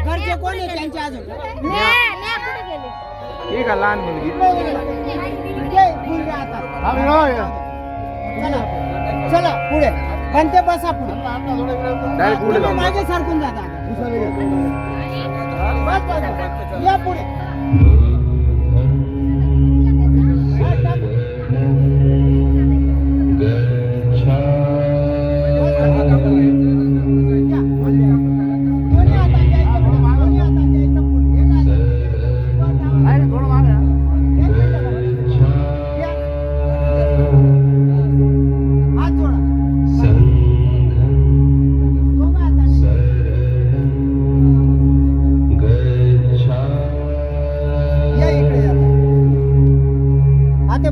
घरचे कोण आहे त्यांच्या अजून ठीक आहे लहान मुलगी चला चला पुढे बनते बसा पुढे डायरेक्ट पुढे जाऊ मागे सारखून जाता या पुढे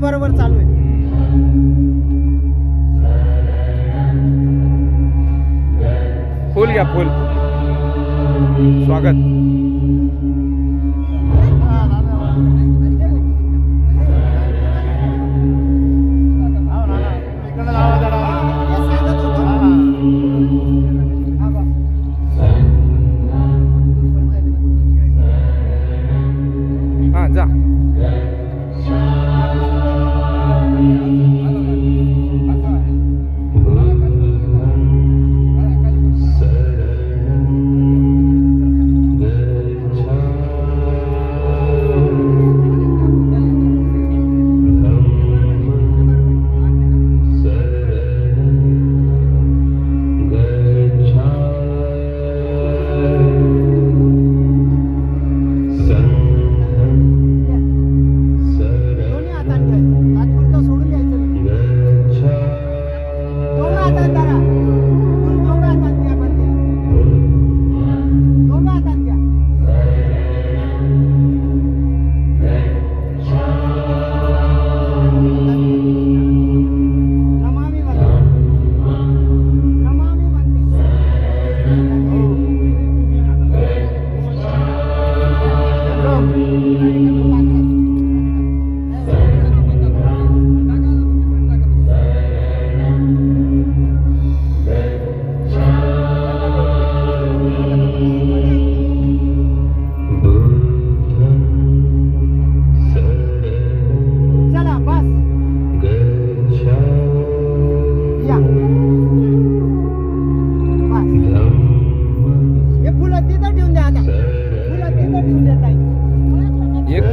बरोबर चालू आहे फुल घ्या फुल स्वागत हा जा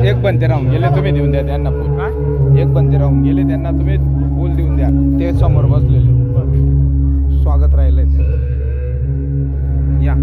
एक बंदे राहून गेले तुम्ही देऊन द्या त्यांना फुल एक बंदे राहून गेले त्यांना तुम्ही फुल देऊन द्या ते समोर बसलेले स्वागत राहिलंय या